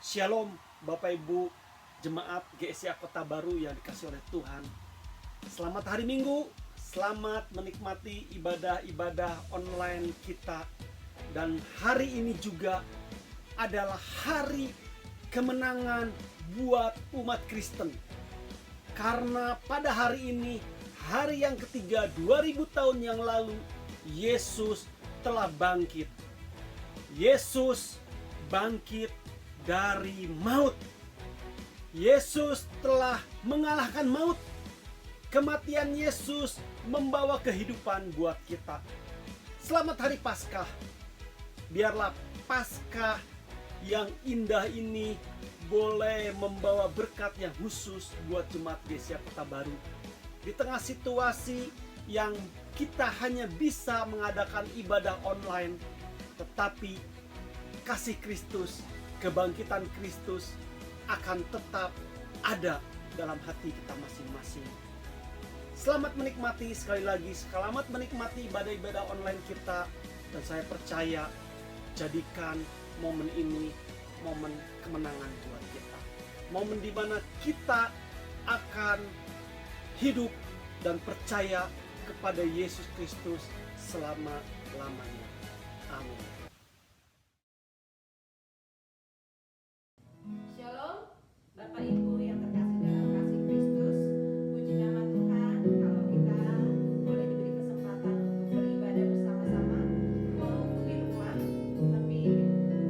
Shalom Bapak Ibu Jemaat GSIA Kota Baru yang dikasih oleh Tuhan. Selamat hari Minggu, selamat menikmati ibadah-ibadah online kita. Dan hari ini juga adalah hari kemenangan buat umat Kristen. Karena pada hari ini, hari yang ketiga 2000 tahun yang lalu, Yesus telah bangkit. Yesus bangkit dari maut. Yesus telah mengalahkan maut. Kematian Yesus membawa kehidupan buat kita. Selamat hari Paskah. Biarlah Paskah yang indah ini boleh membawa berkat yang khusus buat jemaat GSIA Kota Baru. Di tengah situasi yang kita hanya bisa mengadakan ibadah online, tetapi kasih Kristus, kebangkitan Kristus akan tetap ada dalam hati kita masing-masing. Selamat menikmati, sekali lagi selamat menikmati ibadah-ibadah online kita. Dan saya percaya, jadikan momen ini momen kemenangan buat kita. Momen di mana kita akan hidup dan percaya kepada Yesus Kristus selama-lamanya. Amin. Shalom, Bapak Ibu yang terkasih dalam kasih Kristus. Puji nama Tuhan kalau kita boleh diberi kesempatan untuk beribadah bersama-sama, walaupun di rumah. Tapi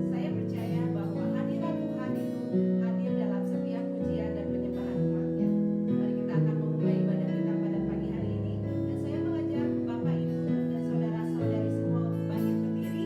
saya percaya bahwa hadirat Tuhan itu hadir dalam setiap pujian dan penyembahan umatnya. Mari kita akan memulai ibadah kita pada pagi hari ini. Dan saya mengajak Bapak Ibu dan saudara-saudari semua untuk bangkit berdiri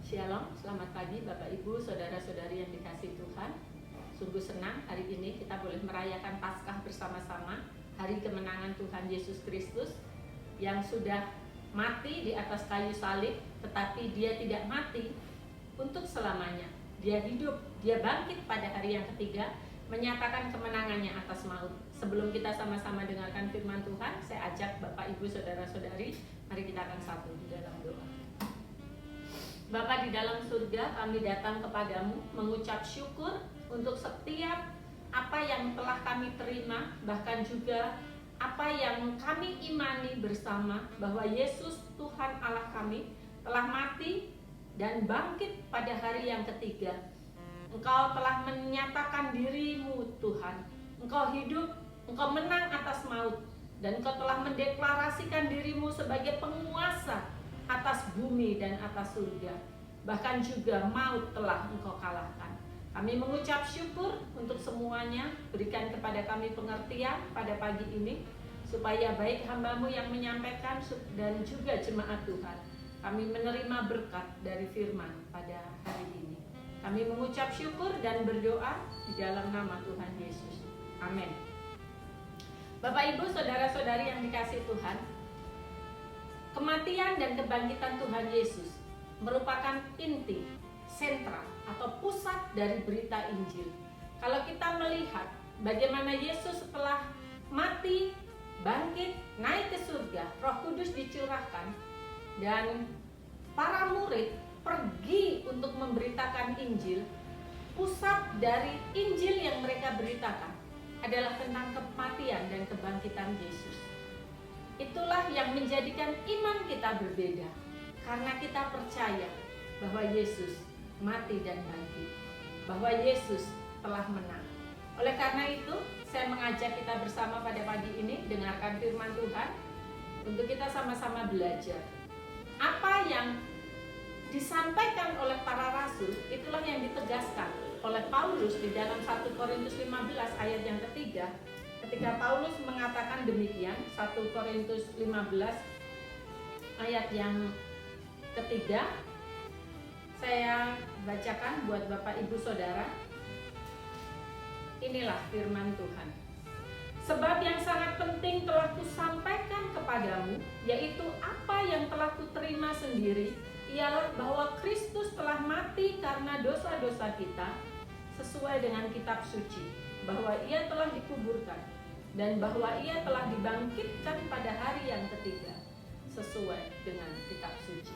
Shalom, selamat pagi Bapak Ibu, Saudara-saudari yang dikasihi Tuhan. Sungguh senang hari ini kita boleh merayakan Paskah bersama-sama, hari kemenangan Tuhan Yesus Kristus yang sudah mati di atas kayu salib, tetapi dia tidak mati untuk selamanya. Dia hidup, dia bangkit pada hari yang ketiga, menyatakan kemenangannya atas maut. Sebelum kita sama-sama dengarkan firman Tuhan, saya ajak Bapak Ibu, Saudara-saudari, mari kita akan satu di dalam doa. Bapa di dalam surga, kami datang kepadamu mengucap syukur untuk setiap apa yang telah kami terima, bahkan juga apa yang kami imani bersama, bahwa Yesus Tuhan Allah kami telah mati dan bangkit pada hari yang ketiga. Engkau telah menyatakan dirimu Tuhan, Engkau hidup, Engkau menang atas maut, dan Engkau telah mendeklarasikan dirimu sebagai penguasa atas bumi dan atas surga. Bahkan juga maut telah Engkau kalahkan. Kami mengucap syukur untuk semuanya. Berikan kepada kami pengertian pada pagi ini, supaya baik hamba-Mu yang menyampaikan dan juga jemaat Tuhan, kami menerima berkat dari firman pada hari ini. Kami mengucap syukur dan berdoa di dalam nama Tuhan Yesus. Amin. Bapak Ibu, Saudara-saudari yang dikasihi Tuhan, kematian dan kebangkitan Tuhan Yesus merupakan inti, sentral atau pusat dari berita Injil. Kalau kita melihat bagaimana Yesus setelah mati, bangkit, naik ke surga, Roh Kudus dicurahkan, dan para murid pergi untuk memberitakan Injil, pusat dari Injil yang mereka beritakan adalah tentang kematian dan kebangkitan Yesus. Itulah yang menjadikan iman kita berbeda, karena kita percaya bahwa Yesus mati dan bangkit, bahwa Yesus telah menang. Oleh karena itu, saya mengajak kita bersama pada pagi ini dengarkan firman Tuhan untuk kita sama-sama belajar. Apa yang disampaikan oleh para rasul, itulah yang ditegaskan oleh Paulus di dalam 1 Korintus 15 ayat yang ketiga. Ketika Paulus mengatakan demikian, 1 Korintus 15 ayat yang ketiga, saya bacakan buat Bapak Ibu Saudara. Inilah firman Tuhan. Sebab yang sangat penting telah kusampaikan kepadamu, yaitu apa yang telah kuterima sendiri, ialah bahwa Kristus telah mati karena dosa-dosa kita, sesuai dengan kitab suci, bahwa ia telah dikuburkan, dan bahwa ia telah dibangkitkan pada hari yang ketiga, sesuai dengan kitab suci.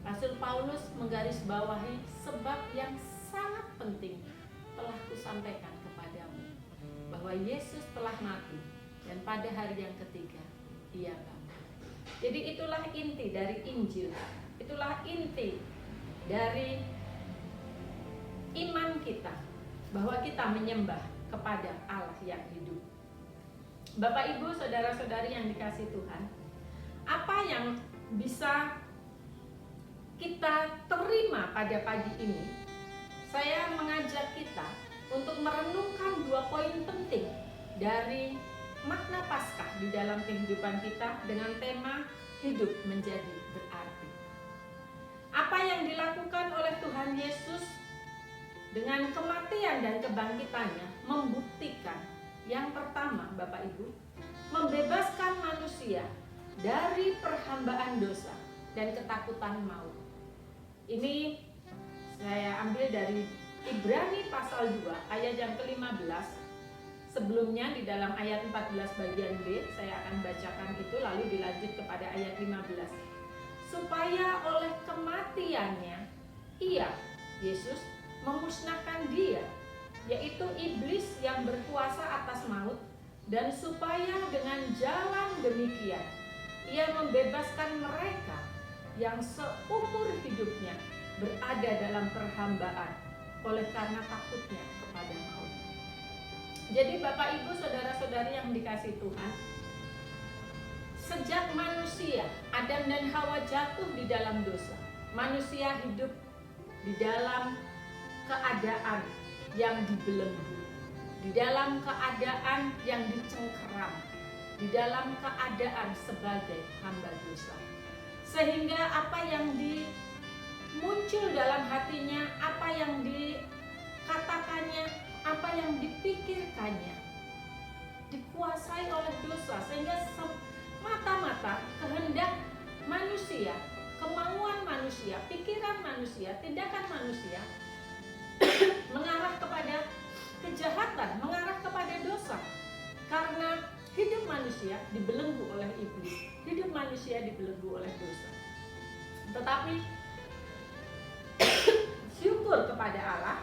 Rasul Paulus menggarisbawahi sebab yang sangat penting telah kusampaikan kepadamu, bahwa Yesus telah mati dan pada hari yang ketiga ia bangkit. Jadi itulah inti dari Injil, itulah inti dari iman kita, bahwa kita menyembah kepada Allah yang hidup. Bapak Ibu, Saudara-saudari yang dikasihi Tuhan, apa yang bisa kita terima pada pagi ini? Saya mengajak kita untuk merenungkan 2 poin penting dari makna Paskah di dalam kehidupan kita dengan tema hidup menjadi berarti. Apa yang dilakukan oleh Tuhan Yesus dengan kematian dan kebangkitannya membuktikan, yang pertama Bapak Ibu, membebaskan manusia dari perhambaan dosa dan ketakutan maut. Ini saya ambil dari Ibrani pasal 2 ayat yang ke-15. Sebelumnya di dalam ayat 14 bagian B, saya akan bacakan itu lalu dilanjut kepada ayat 15. Supaya oleh kematiannya ia, Yesus, memusnahkan dia, yaitu iblis yang berkuasa atas maut, dan supaya dengan jalan demikian ia membebaskan mereka yang seumur hidupnya berada dalam perhambaan oleh karena takutnya kepada maut. Jadi Bapak Ibu saudara-saudari yang dikasihi Tuhan, sejak manusia Adam dan Hawa jatuh di dalam dosa, manusia hidup di dalam keadaan yang dibelenggu, di dalam keadaan yang dicengkeram, di dalam keadaan sebagai hamba dosa. Sehingga apa yang muncul dalam hatinya, apa yang dikatakannya, apa yang dipikirkannya dikuasai oleh dosa, sehingga mata-mata kehendak manusia, kemauan manusia, pikiran manusia, tindakan manusia mengarah kepada kejahatan, mengarah kepada dosa. Karena hidup manusia dibelenggu oleh iblis, hidup manusia dibelenggu oleh dosa. Tetapi syukur kepada Allah,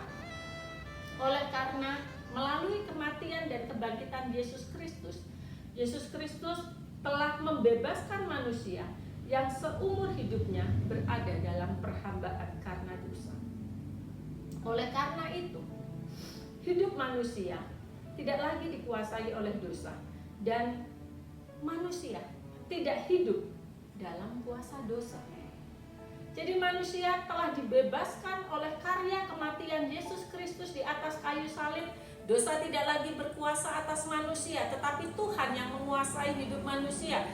oleh karena melalui kematian dan kebangkitan Yesus Kristus telah membebaskan manusia yang seumur hidupnya berada dalam perhambaan karena dosa. Oleh karena itu, hidup manusia tidak lagi dikuasai oleh dosa, dan manusia tidak hidup dalam kuasa dosa. Jadi manusia telah dibebaskan oleh karya kematian Yesus Kristus di atas kayu salib. Dosa tidak lagi berkuasa atas manusia, tetapi Tuhan yang menguasai hidup manusia.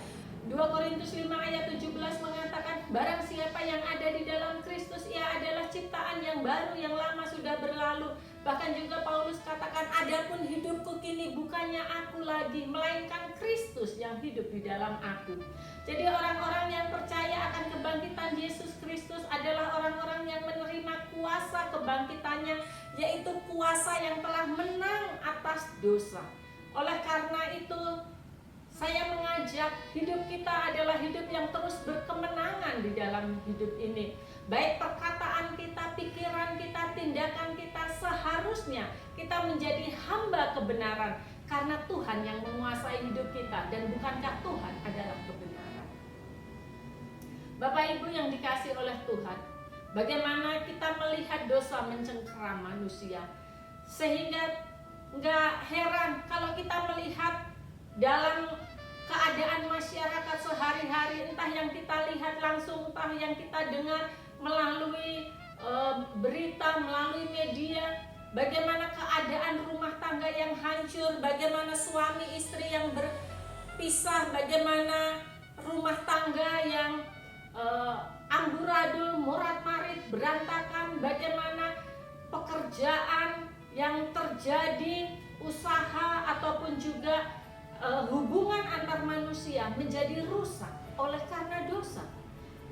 2 Korintus 5 ayat 17 mengatakan, barang siapa yang ada di dalam Kristus, ia adalah ciptaan yang baru, yang lama sudah berlalu. Bahkan juga Paulus katakan, adapun hidupku kini bukannya aku lagi, melainkan Kristus yang hidup di dalam aku. Jadi orang-orang yang percaya akan kebangkitan Yesus Kristus adalah orang-orang yang menerima kuasa kebangkitannya, yaitu kuasa yang telah menang atas dosa. Oleh karena itu, saya mengajak, hidup kita adalah hidup yang terus berkemenangan di dalam hidup ini. Baik perkataan kita, pikiran kita, tindakan kita, seharusnya kita menjadi hamba kebenaran. Karena Tuhan yang menguasai hidup kita, dan bukankah Tuhan adalah kebenaran. Bapak Ibu yang dikasihi oleh Tuhan, bagaimana kita melihat dosa mencengkeram manusia, sehingga nggak heran kalau kita melihat dalam keadaan masyarakat sehari-hari, entah yang kita lihat langsung, entah yang kita dengar melalui berita, melalui media, bagaimana keadaan rumah tangga yang hancur, bagaimana suami istri yang berpisah, bagaimana rumah tangga yang amburadul, morat-marit, berantakan, bagaimana pekerjaan yang terjadi, usaha ataupun juga hubungan antar manusia menjadi rusak oleh karena dosa.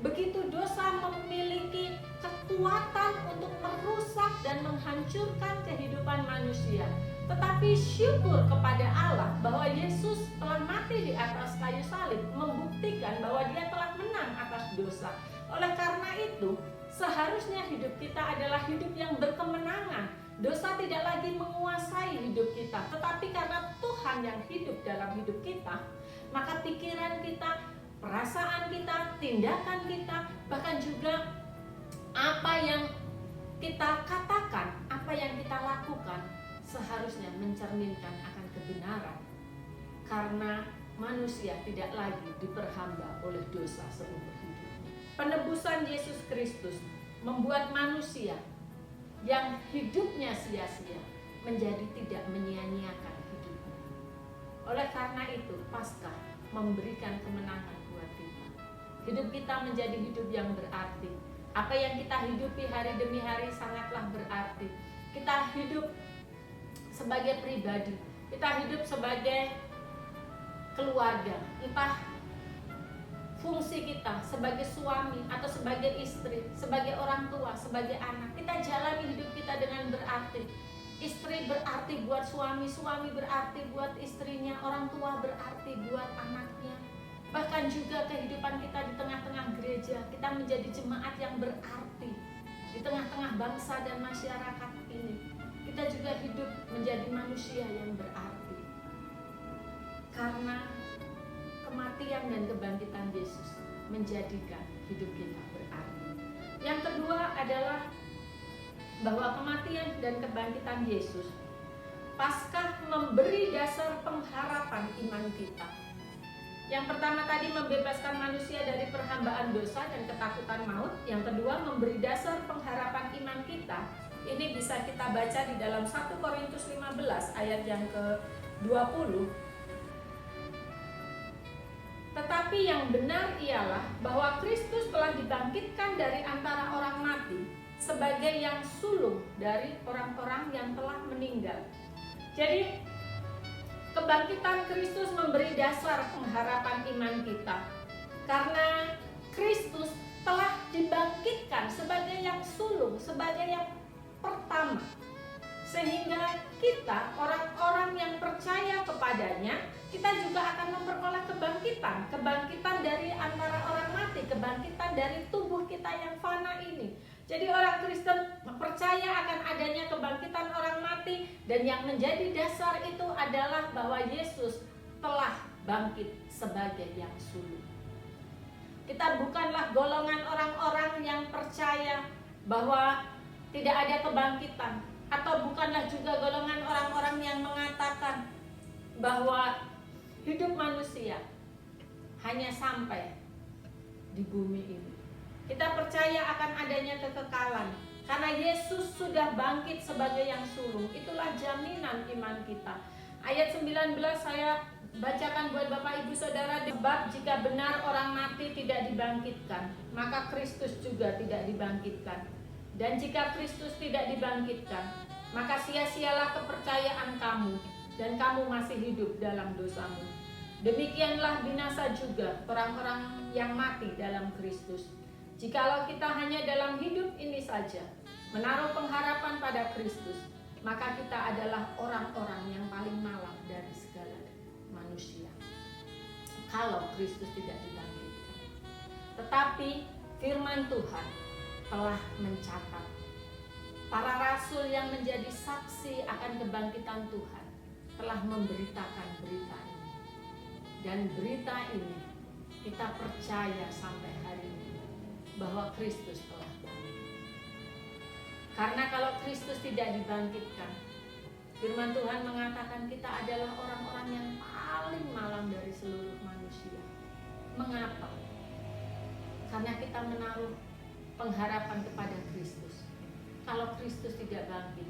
Begitu dosa memiliki kekuatan untuk merusak dan menghancurkan kehidupan manusia. Tetapi syukur kepada Allah bahwa Yesus telah mati di atas kayu salib, membuktikan bahwa Dia telah menang atas dosa. Oleh karena itu, seharusnya hidup kita adalah hidup yang berkemenangan. Dosa tidak lagi menguasai hidup kita, tetapi karena Tuhan yang hidup dalam hidup kita, maka pikiran kita, perasaan kita, tindakan kita, bahkan juga apa yang kita katakan, apa yang kita lakukan, seharusnya mencerminkan akan kebenaran. Karena manusia tidak lagi diperhamba oleh dosa seumur hidupnya. Penebusan Yesus Kristus membuat manusia yang hidupnya sia-sia menjadi tidak menyia-nyiakan hidupnya. Oleh karena itu, Paskah memberikan kemenangan buat kita. Hidup kita menjadi hidup yang berarti. Apa yang kita hidupi hari demi hari sangatlah berarti. Kita hidup sebagai pribadi, kita hidup sebagai keluarga, entah fungsi kita sebagai suami atau sebagai istri, sebagai orang tua, sebagai anak, kita jalani hidup kita dengan berarti. Istri berarti buat suami, suami berarti buat istrinya, orang tua berarti buat anaknya. Bahkan juga kehidupan kita di tengah-tengah gereja, kita menjadi jemaat yang berarti di tengah-tengah bangsa dan masyarakat ini, kita juga hidup menjadi manusia yang berarti. Karena kematian dan kebangkitan Yesus menjadikan hidup kita berarti. Yang kedua adalah bahwa kematian dan kebangkitan Yesus Paskah memberi dasar pengharapan iman kita. Yang pertama tadi membebaskan manusia dari perhambaan dosa dan ketakutan maut. Yang kedua memberi dasar pengharapan iman kita. Ini bisa kita baca di dalam 1 Korintus 15 ayat yang ke-20. Tetapi yang benar ialah bahwa Kristus telah dibangkitkan dari antara orang mati sebagai yang sulung dari orang-orang yang telah meninggal. Jadi kebangkitan Kristus memberi dasar pengharapan iman kita. Karena Kristus telah dibangkitkan sebagai yang sulung, sebagai yang pertama. Sehingga kita, orang-orang yang percaya kepadanya, kita juga akan memperoleh kebangkitan. Kebangkitan dari antara orang mati, kebangkitan dari tubuh kita yang fana ini. Jadi orang Kristen percaya akan adanya kebangkitan orang mati, dan yang menjadi dasar itu adalah bahwa Yesus telah bangkit sebagai yang sulung. Kita bukanlah golongan orang-orang yang percaya bahwa tidak ada kebangkitan, atau bukanlah juga golongan orang-orang yang mengatakan bahwa hidup manusia hanya sampai di bumi ini. Kita percaya akan adanya kekekalan karena Yesus sudah bangkit sebagai yang sulung. Itulah jaminan iman kita. Ayat 19 saya bacakan buat Bapak Ibu Saudara. Sebab jika benar orang mati tidak dibangkitkan, maka Kristus juga tidak dibangkitkan. Dan jika Kristus tidak dibangkitkan, maka sia-sialah kepercayaan kamu, dan kamu masih hidup dalam dosamu. Demikianlah binasa juga orang-orang yang mati dalam Kristus. Jikalau kita hanya dalam hidup ini saja menaruh pengharapan pada Kristus, maka kita adalah orang-orang yang paling malang dari segala manusia. Kalau Kristus tidak dibangkitkan. Tetapi firman Tuhan telah mencatat, para rasul yang menjadi saksi akan kebangkitan Tuhan telah memberitakan berita ini. Dan berita ini kita percaya sampai hari ini bahwa Kristus telah bangkit. Karena kalau Kristus tidak dibangkitkan, firman Tuhan mengatakan kita adalah orang-orang yang paling malang dari seluruh manusia. Mengapa? Karena kita menaruh pengharapan kepada Kristus. Kalau Kristus tidak bangkit,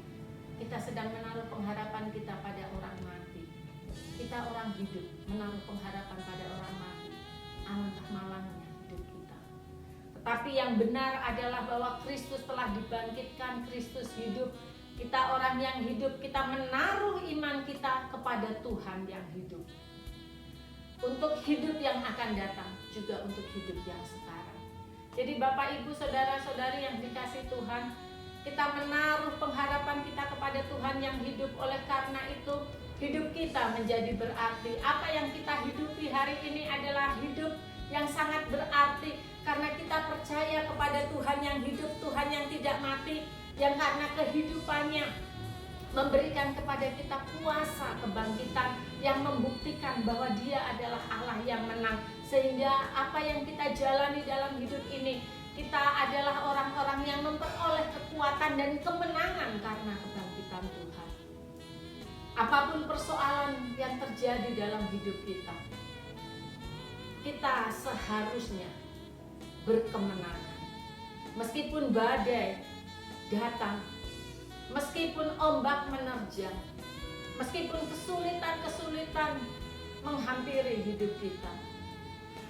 kita sedang menaruh pengharapan kita pada orang mati. Kita orang hidup menaruh pengharapan pada orang mati. Alangkah malangnya hidup kita. Tetapi yang benar adalah bahwa Kristus telah dibangkitkan, Kristus hidup. Kita orang yang hidup, kita menaruh iman kita kepada Tuhan yang hidup. Untuk hidup yang akan datang, juga untuk hidup yang sekarang. Jadi Bapak Ibu Saudara-saudari yang dikasihi Tuhan, kita menaruh pengharapan kita kepada Tuhan yang hidup. Oleh karena itu hidup kita menjadi berarti. Apa yang kita hidupi hari ini adalah hidup yang sangat berarti, karena kita percaya kepada Tuhan yang hidup, Tuhan yang tidak mati, yang karena kehidupannya memberikan kepada kita kuasa kebangkitan, yang membuktikan bahwa Dia adalah Allah yang menang. Sehingga apa yang kita jalani dalam hidup ini, kita adalah orang-orang yang memperoleh kekuatan dan kemenangan karena kebangkitan Tuhan. Apapun persoalan yang terjadi dalam hidup kita, kita seharusnya berkemenangan. Meskipun badai datang, meskipun ombak menerjang, meskipun kesulitan-kesulitan menghampiri hidup kita.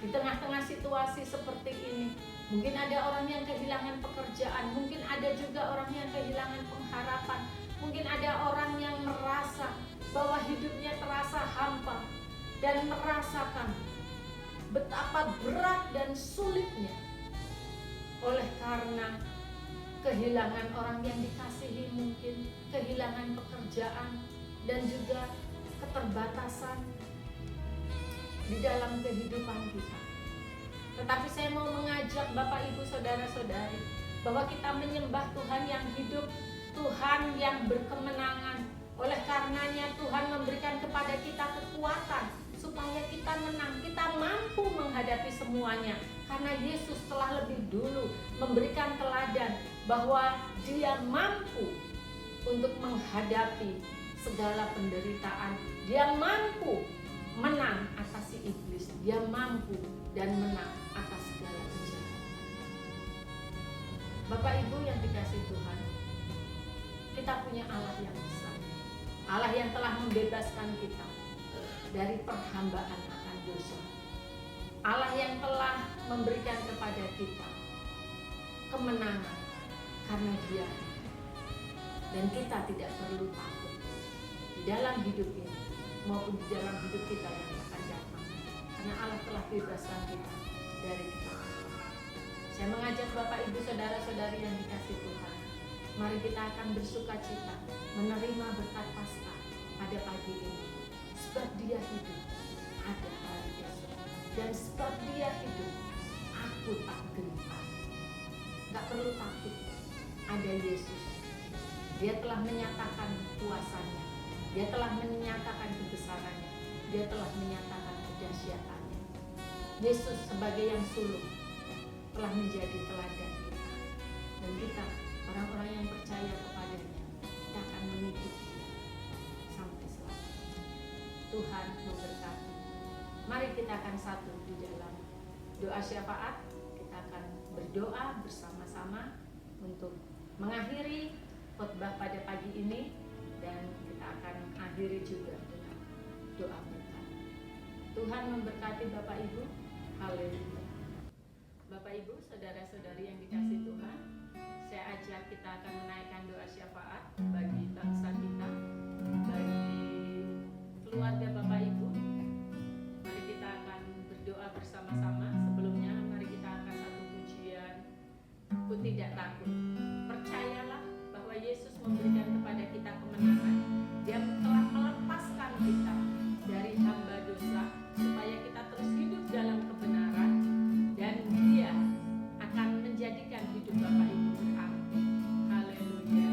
Di tengah-tengah situasi seperti ini, mungkin ada orang yang kehilangan pekerjaan, mungkin ada juga orang yang kehilangan pengharapan, mungkin ada orang yang merasa bahwa hidupnya terasa hampa dan merasakan betapa berat dan sulitnya oleh karena kehilangan orang yang dikasihi, mungkin kehilangan pekerjaan, dan juga keterbatasan di dalam kehidupan kita. Tetapi saya mau mengajak Bapak Ibu Saudara-saudari, bahwa kita menyembah Tuhan yang hidup, Tuhan yang berkemenangan. Oleh karenanya Tuhan memberikan kepada kita kekuatan supaya kita menang, kita mampu menghadapi semuanya. Karena Yesus telah lebih dulu memberikan teladan bahwa Dia mampu untuk menghadapi segala penderitaan. Dia mampu menang atas si iblis. Dia mampu dan menang atas segala kejahatan. Bapak Ibu yang dikasihi Tuhan, kita punya Allah yang besar, Allah yang telah membebaskan kita dari perhambaan akan dosa, Allah yang telah memberikan kepada kita kemenangan karena Dia, dan kita tidak perlu takut di dalam hidup ini maupun di dalam hidup kita yang akan datang, karena Allah telah bebaskan kita dari ketakutan. Saya mengajak Bapak Ibu saudara-saudari yang dikasihi Tuhan, mari kita akan bersuka cita menerima berkat Paskah pada pagi ini. Sebab Dia hidup, ada hari esok. Dan sebab Dia hidup, aku tak gentar. Gak perlu takut, ada Yesus. Dia telah menyatakan kuasanya, Dia telah menyatakan kebesarannya, Dia telah menyatakan kedahsyatannya. Yesus sebagai yang sulung telah menjadi teladan kita. Dan kita, orang-orang yang percaya kepadanya, kita akan mengikuti sampai selamanya. Tuhan memberkati. Mari kita akan satu di dalam doa syafaat. Kita akan berdoa bersama-sama untuk mengakhiri khotbah pada pagi ini, dan kita akan akhiri juga dengan doa berkat. Tuhan memberkati Bapak Ibu. Haleluya. Bapak Ibu, saudara-saudari yang dikasihi Tuhan, saya ajak kita akan menaikkan doa syafaat bagi bangsa kita, bagi keluarga Bapak Ibu. Mari kita akan berdoa bersama-sama. Sebelumnya mari kita angkat satu pujian. Aku tidak takut. Percayalah bahwa Yesus memberikan kepada kita kemenangan. Dia telah melepaskan kita dari hamba dosa supaya kita terus hidup dalam kebenaran, dan Dia akan menjadikan hidup Bapak Ibu berarti. Haleluya.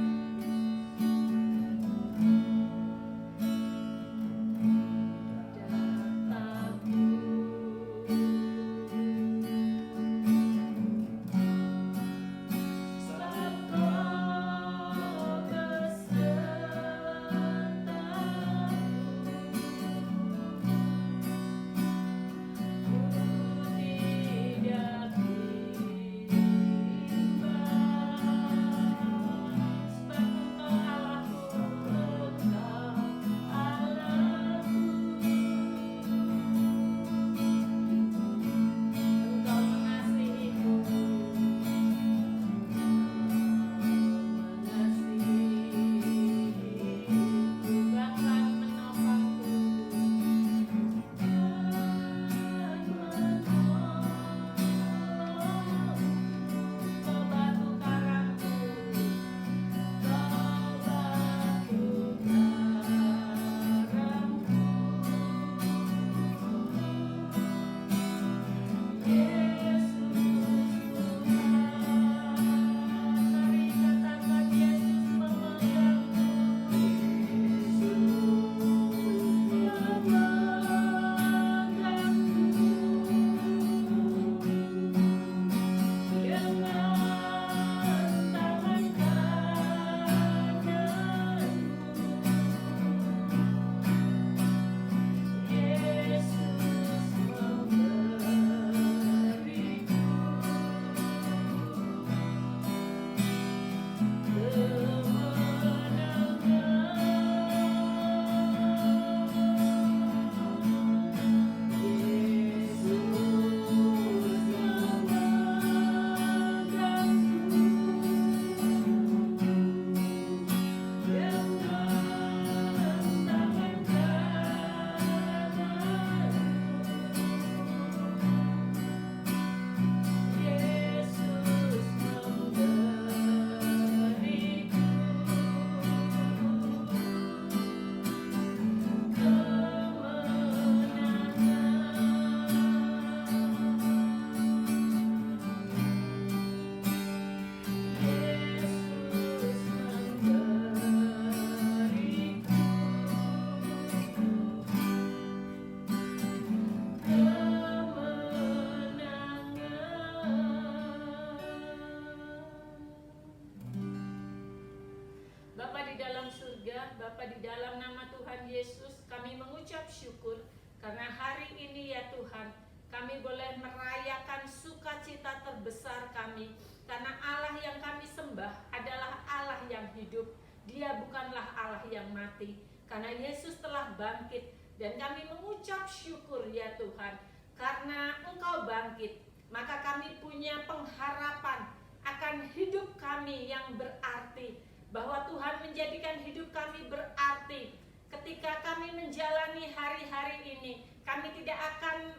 Bapa, di dalam nama Tuhan Yesus, kami mengucap syukur karena hari ini ya Tuhan, kami boleh merayakan sukacita terbesar kami. Karena Allah yang kami sembah adalah Allah yang hidup. Dia bukanlah Allah yang mati. Karena Yesus telah bangkit. Dan kami mengucap syukur ya Tuhan. Karena Engkau bangkit, maka kami punya pengharapan akan hidup kami yang berarti. Bahwa Tuhan menjadikan hidup kami berarti. Ketika kami menjalani hari-hari ini, kami tidak akan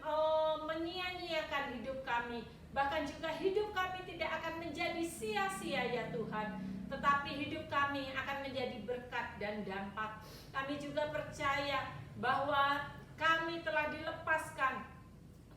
menyia-nyiakan hidup kami. Bahkan juga hidup kami tidak akan menjadi sia-sia ya Tuhan. Tetapi hidup kami akan menjadi berkat dan dampak. Kami juga percaya bahwa kami telah dilepaskan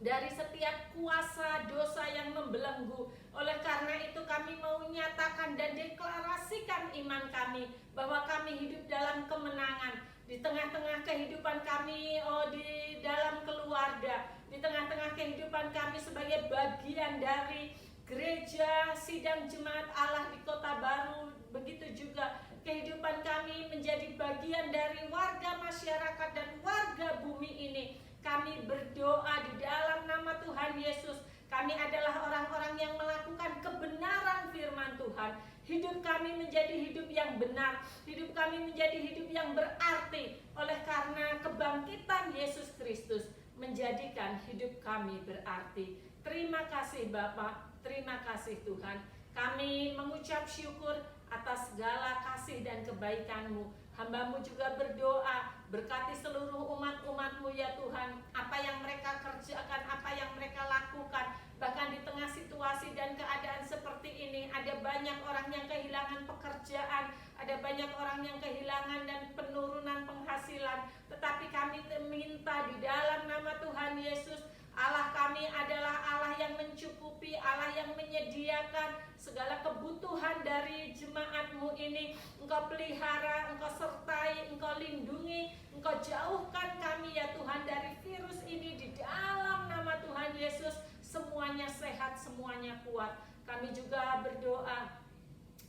dari setiap kuasa dosa yang membelenggu. Oleh karena itu kami mau nyatakan dan deklarasikan iman kami bahwa kami hidup dalam kemenangan. Di tengah-tengah kehidupan kami, di dalam keluarga, di tengah-tengah kehidupan kami sebagai bagian dari gereja sidang jemaat Allah di Kota Baru, begitu juga kehidupan kami menjadi bagian dari warga masyarakat dan warga bumi ini. Kami berdoa di dalam nama Tuhan Yesus. Kami adalah orang-orang yang melakukan kebenaran firman Tuhan. Hidup kami menjadi hidup yang benar. Hidup kami menjadi hidup yang berarti. Oleh karena kebangkitan Yesus Kristus menjadikan hidup kami berarti. Terima kasih Bapa, terima kasih Tuhan. Kami mengucap syukur atas segala kasih dan kebaikan-Mu. Hamba-Mu juga berdoa, berkati seluruh umat-umat-Mu ya Tuhan. Apa yang mereka kerjakan, apa yang mereka lakukan. Bahkan di tengah situasi dan keadaan seperti ini, ada banyak orang yang kehilangan pekerjaan, ada banyak orang yang kehilangan dan penurunan penghasilan. Tetapi kami minta di dalam nama Tuhan Yesus, Allah kami adalah Allah yang mencukupi, Allah yang menyediakan segala kebutuhan dari jemaat-Mu ini. Engkau pelihara, Engkau sertai, Engkau lindungi, Engkau jauhkan kami ya Tuhan dari virus ini di dalam nama Tuhan Yesus. Semuanya sehat, semuanya kuat. Kami juga berdoa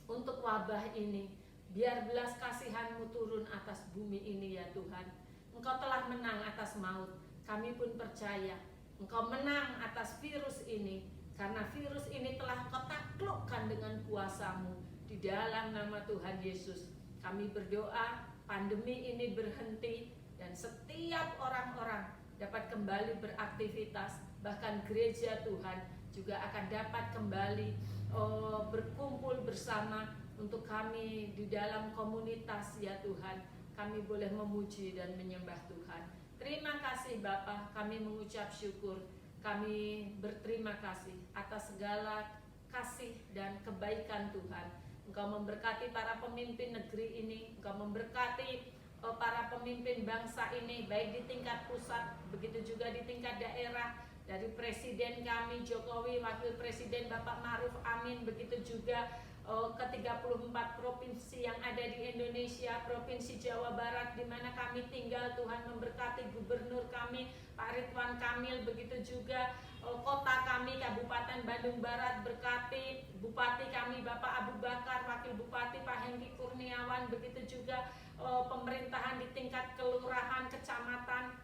untuk wabah ini. Biar belas kasihan-Mu turun atas bumi ini ya Tuhan. Engkau telah menang atas maut. Kami pun percaya Engkau menang atas virus ini, karena virus ini telah Engkau taklukkan dengan kuasa-Mu. Di dalam nama Tuhan Yesus, kami berdoa pandemi ini berhenti dan setiap orang-orang dapat kembali beraktivitas. Bahkan gereja Tuhan juga akan dapat kembali berkumpul bersama untuk kami di dalam komunitas ya Tuhan. Kami boleh memuji dan menyembah Tuhan. Terima kasih Bapa, kami mengucap syukur. Kami berterima kasih atas segala kasih dan kebaikan Tuhan. Engkau memberkati para pemimpin negeri ini, Engkau memberkati para pemimpin bangsa ini, baik di tingkat pusat, begitu juga di tingkat daerah. Dari Presiden kami Jokowi, Wakil Presiden Bapak Ma'ruf Amin, begitu juga ke-34 provinsi yang ada di Indonesia, Provinsi Jawa Barat di mana kami tinggal. Tuhan memberkati gubernur kami Pak Ridwan Kamil, begitu juga kota kami Kabupaten Bandung Barat, berkati Bupati kami Bapak Abu Bakar, Wakil Bupati Pak Hengki Kurniawan, begitu juga pemerintahan di tingkat kelurahan, kecamatan,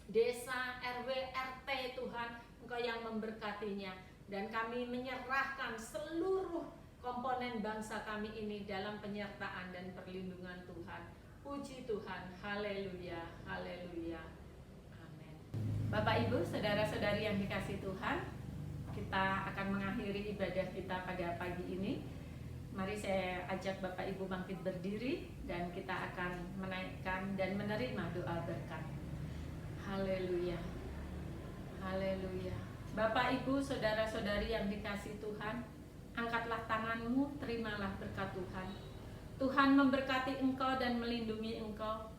desa, RW, RT. Tuhan, Engkau yang memberkatinya. Dan kami menyerahkan seluruh komponen bangsa kami ini dalam penyertaan dan perlindungan Tuhan. Puji Tuhan, haleluya, haleluya, amin. Bapak Ibu, saudara-saudari yang dikasihi Tuhan, kita akan mengakhiri ibadah kita pada pagi ini. Mari saya ajak Bapak Ibu bangkit berdiri dan kita akan menaikkan dan menerima doa berkat. Haleluya, haleluya. Bapak Ibu, saudara-saudari yang dikasihi Tuhan, angkatlah tanganmu, terimalah berkat Tuhan. Tuhan memberkati engkau dan melindungi engkau.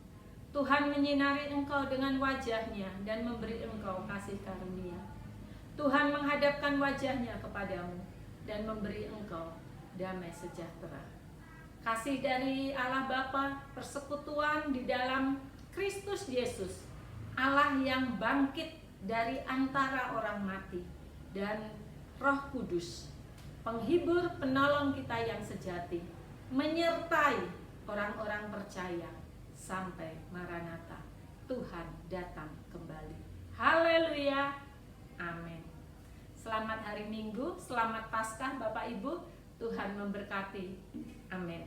Tuhan menyinari engkau dengan wajahnya dan memberi engkau kasih karunia. Tuhan menghadapkan wajahnya kepadamu dan memberi engkau damai sejahtera. Kasih dari Allah Bapa, persekutuan di dalam Kristus Yesus, Allah yang bangkit dari antara orang mati, dan Roh Kudus, penghibur penolong kita yang sejati, menyertai orang-orang percaya sampai Maranatha, Tuhan datang kembali. Haleluya, amin. Selamat hari Minggu, selamat Paskah Bapak Ibu, Tuhan memberkati, amin.